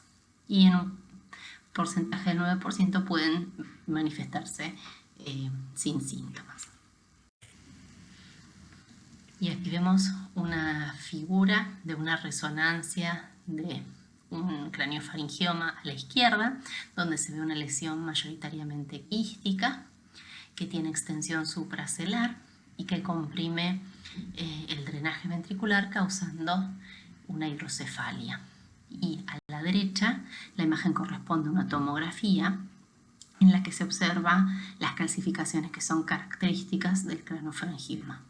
Y en un porcentaje del 9% pueden manifestarse sin síntomas. Y aquí vemos una figura de una resonancia de un craneofaringioma a la izquierda, donde se ve una lesión mayoritariamente quística, que tiene extensión supracelular y que comprime el drenaje ventricular causando una hidrocefalia. Y a la derecha la imagen corresponde a una tomografía en la que se observa las calcificaciones que son características del craneofaringioma.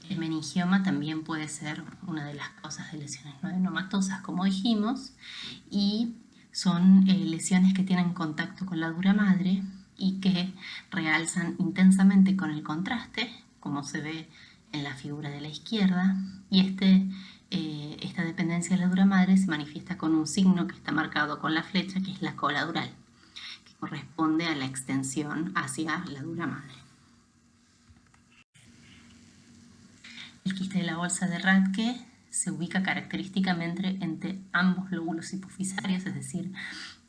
El meningioma también puede ser una de las causas de lesiones no adenomatosas, como dijimos, y son lesiones que tienen contacto con la dura madre y que realzan intensamente con el contraste, como se ve en la figura de la izquierda, y esta dependencia de la dura madre se manifiesta con un signo que está marcado con la flecha, que es la cola dural, que corresponde a la extensión hacia la dura madre. El quiste de la bolsa de Rathke se ubica característicamente entre ambos lóbulos hipofisarios, es decir,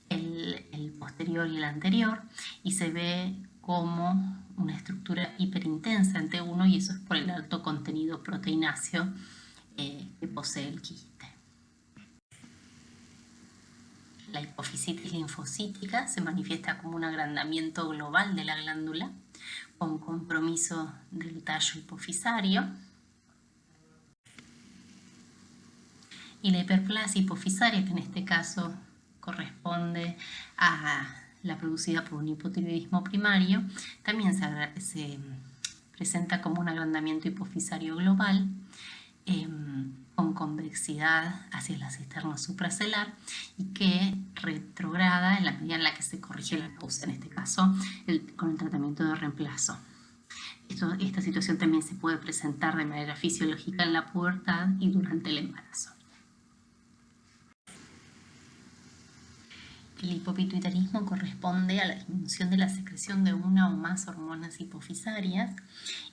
el posterior y el anterior, y se ve como una estructura hiperintensa en T1, y eso es por el alto contenido proteináceo que posee el quiste. La hipofisitis linfocítica se manifiesta como un agrandamiento global de la glándula con compromiso del tallo hipofisario. Y la hiperplasia hipofisaria, que en este caso corresponde a la producida por un hipotiroidismo primario, también se presenta como un agrandamiento hipofisario global con convexidad hacia la cisterna supracelular y que retrograda en la medida en la que se corrige la causa, en este caso con el tratamiento de reemplazo. Esta situación también se puede presentar de manera fisiológica en la pubertad y durante el embarazo. El hipopituitarismo corresponde a la disminución de la secreción de una o más hormonas hipofisarias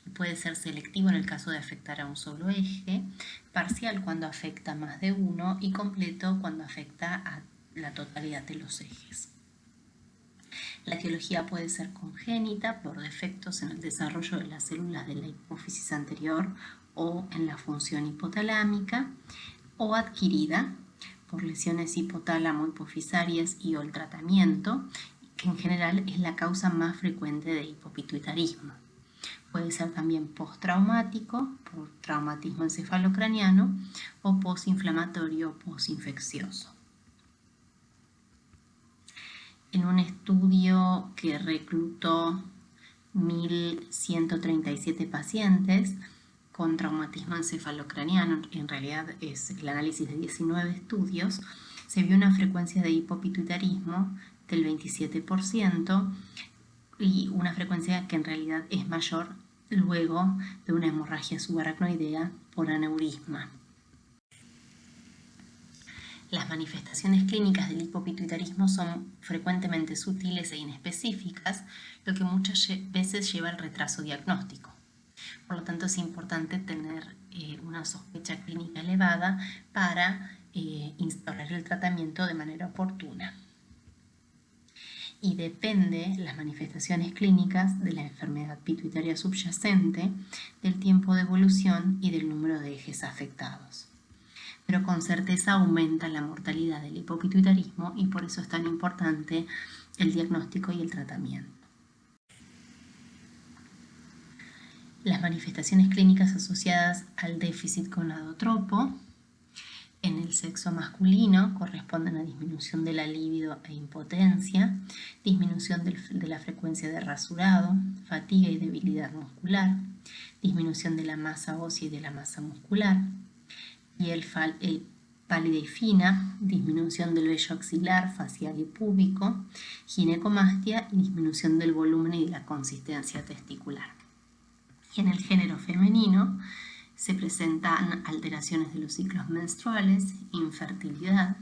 y puede ser selectivo en el caso de afectar a un solo eje, parcial cuando afecta más de uno y completo cuando afecta a la totalidad de los ejes. La etiología puede ser congénita por defectos en el desarrollo de las células de la hipófisis anterior o en la función hipotalámica, o adquirida por lesiones hipotálamo-hipofisarias y o el tratamiento, que en general es la causa más frecuente de hipopituitarismo. Puede ser también postraumático, por traumatismo encefalocraniano, o posinflamatorio o posinfeccioso. En un estudio que reclutó 1.137 pacientes con traumatismo encefalocraniano, en realidad es el análisis de 19 estudios, se vio una frecuencia de hipopituitarismo del 27% y una frecuencia que en realidad es mayor luego de una hemorragia subaracnoidea por aneurisma. Las manifestaciones clínicas del hipopituitarismo son frecuentemente sutiles e inespecíficas, lo que muchas veces lleva al retraso diagnóstico. Por lo tanto, es importante tener una sospecha clínica elevada para instaurar el tratamiento de manera oportuna. y depende las manifestaciones clínicas de la enfermedad pituitaria subyacente, del tiempo de evolución y del número de ejes afectados. Pero con certeza aumenta la mortalidad del hipopituitarismo y por eso es tan importante el diagnóstico y el tratamiento. Las manifestaciones clínicas asociadas al déficit gonadotropo en el sexo masculino corresponden a disminución de la libido e impotencia, disminución de la frecuencia de rasurado, fatiga y debilidad muscular, disminución de la masa ósea y de la masa muscular, piel pálida y fina, disminución del vello axilar, facial y púbico, ginecomastia y disminución del volumen y de la consistencia testicular. Y en el género femenino se presentan alteraciones de los ciclos menstruales, infertilidad,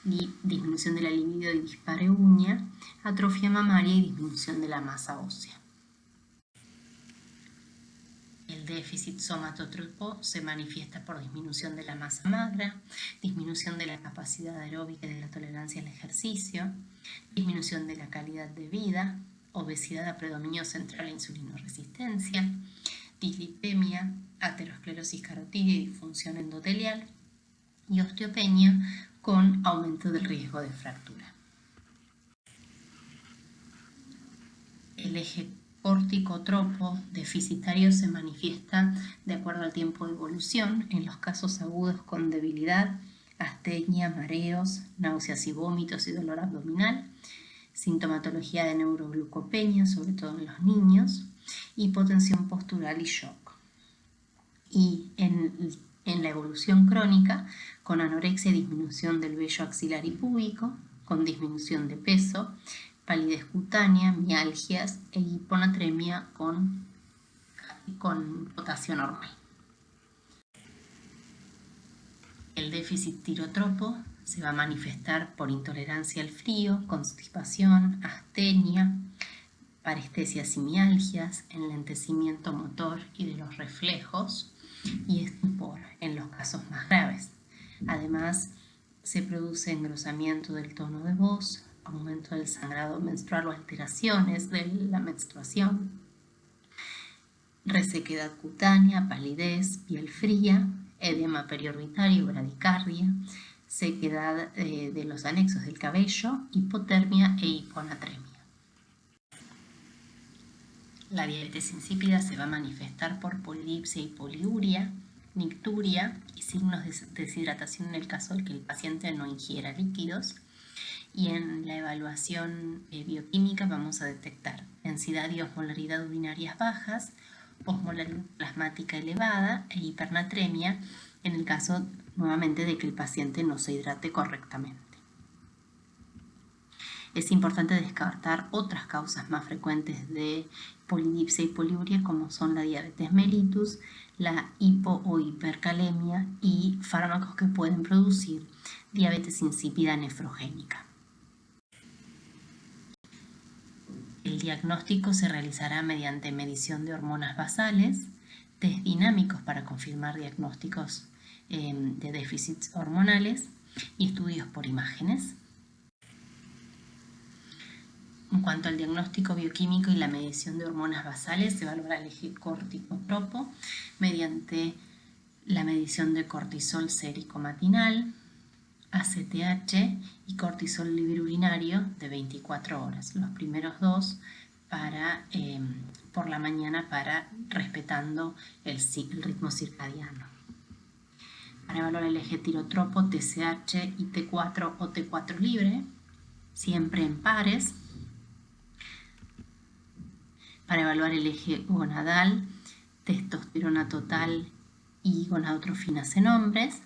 disminución de la libido y dispareunia, atrofia mamaria y disminución de la masa ósea. El déficit somatotropo se manifiesta por disminución de la masa magra, disminución de la capacidad aeróbica y de la tolerancia al ejercicio, disminución de la calidad de vida, obesidad a predominio central e insulinoresistencia, dislipemia, aterosclerosis carotídea y disfunción endotelial y osteopenia con aumento del riesgo de fractura. El eje corticotropo deficitario se manifiesta de acuerdo al tiempo de evolución en los casos agudos con debilidad, astenia, mareos, náuseas y vómitos y dolor abdominal, sintomatología de neuroglucopenia, sobre todo en los niños, hipotensión postural y shock. Y en la evolución crónica, con anorexia y disminución del vello axilar y púbico, con disminución de peso, palidez cutánea, mialgias e hiponatremia con potasio normal. El déficit tirotropo se va a manifestar por intolerancia al frío, constipación, astenia, parestesias y mialgias, enlentecimiento motor y de los reflejos y estupor en los casos más graves. Además, se produce engrosamiento del tono de voz, aumento del sangrado menstrual o alteraciones de la menstruación, resequedad cutánea, palidez, piel fría, edema periorbitario, bradicardia, sequedad de los anexos del cabello, hipotermia e hiponatremia. La diabetes insípida se va a manifestar por polidipsia y poliuria, nicturia y signos de deshidratación en el caso de que el paciente no ingiera líquidos. Y en la evaluación bioquímica vamos a detectar densidad y osmolaridad urinarias bajas, osmolaridad plasmática elevada e hipernatremia en el caso nuevamente de que el paciente no se hidrate correctamente. Es importante descartar otras causas más frecuentes de polidipsia y poliuria como son la diabetes mellitus, la hipo o hipercalemia y fármacos que pueden producir diabetes insípida nefrogénica. El diagnóstico se realizará mediante medición de hormonas basales, test dinámicos para confirmar diagnósticos de déficits hormonales y estudios por imágenes. En cuanto al diagnóstico bioquímico y la medición de hormonas basales, se evaluará el eje corticotropo mediante la medición de cortisol sérico matinal, ACTH y cortisol libre urinario de 24 horas. Los primeros dos por la mañana respetando el ritmo circadiano. Para evaluar el eje tirotropo, TSH y T4 o T4 libre, siempre en pares. Para evaluar el eje gonadal, testosterona total y gonadotrofinas en hombres.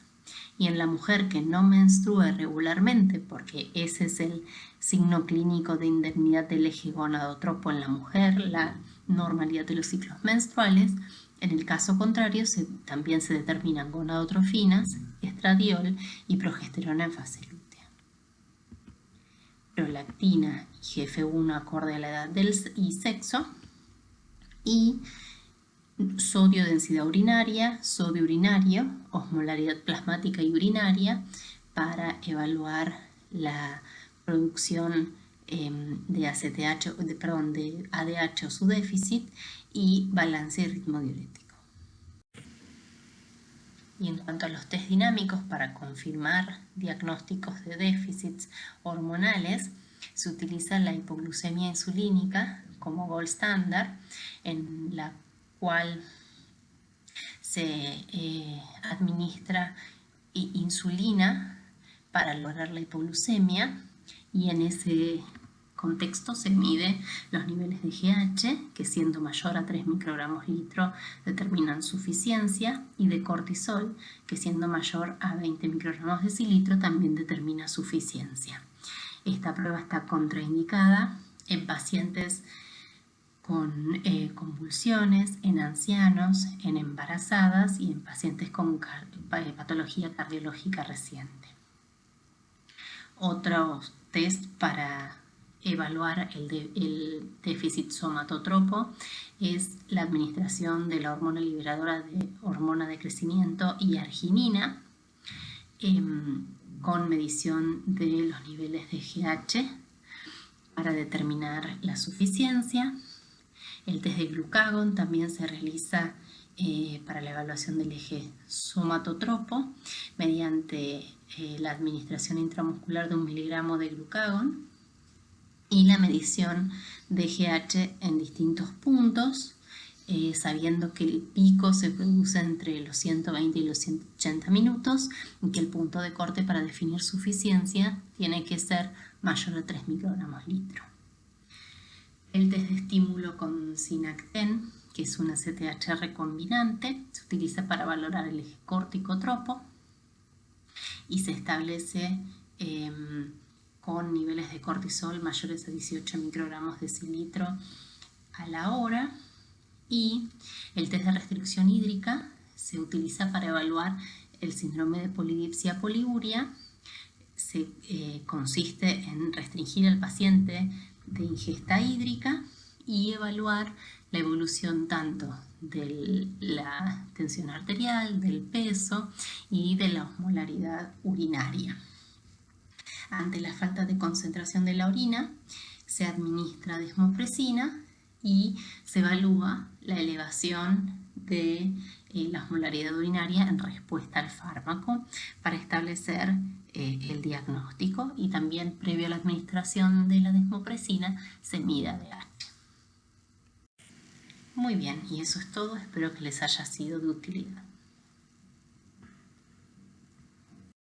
Y en la mujer que no menstrua regularmente, porque ese es el signo clínico de indemnidad del eje gonadotropo en la mujer, la normalidad de los ciclos menstruales, en el caso contrario también se determinan gonadotrofinas, estradiol y progesterona en fase lútea. Prolactina y GF1 acorde a la edad y sexo, y sodio densidad urinaria, sodio urinario, osmolaridad plasmática y urinaria para evaluar la producción de ADH o su déficit y balance y ritmo diurético. Y en cuanto a los test dinámicos para confirmar diagnósticos de déficits hormonales, se utiliza la hipoglucemia insulínica como gold standard, en la cual se administra insulina para lograr la hipoglucemia, y en ese contexto se mide los niveles de GH, que siendo mayor a 3 microgramos litro determinan suficiencia, y de cortisol, que siendo mayor a 20 microgramos decilitro también determina suficiencia. Esta prueba está contraindicada en pacientes con convulsiones, en ancianos, en embarazadas y en pacientes con patología cardiológica reciente. Otros test para evaluar el déficit somatotropo es la administración de la hormona liberadora de hormona de crecimiento y arginina, con medición de los niveles de GH para determinar la suficiencia. El test de glucagón también se realiza para la evaluación del eje somatotropo mediante la administración intramuscular de 1 miligramo de glucagón y la medición de GH en distintos puntos, sabiendo que el pico se produce entre los 120 y los 180 minutos y que el punto de corte para definir suficiencia tiene que ser mayor a 3 microgramos litro. El test de estímulo con Synacten, que es una CTH recombinante, se utiliza para valorar el eje córtico-tropo y se establece con niveles de cortisol mayores a 18 microgramos decilitro a la hora. Y el test de restricción hídrica se utiliza para evaluar el síndrome de polidipsia poliuria. Consiste en restringir al paciente de ingesta hídrica y evaluar la evolución tanto de la tensión arterial, del peso y de la osmolaridad urinaria. Ante la falta de concentración de la orina, se administra desmopresina y se evalúa la elevación de la osmolaridad urinaria en respuesta al fármaco para establecer el diagnóstico, y también previo a la administración de la desmopresina se mide ADH. Muy bien, y eso es todo, espero que les haya sido de utilidad.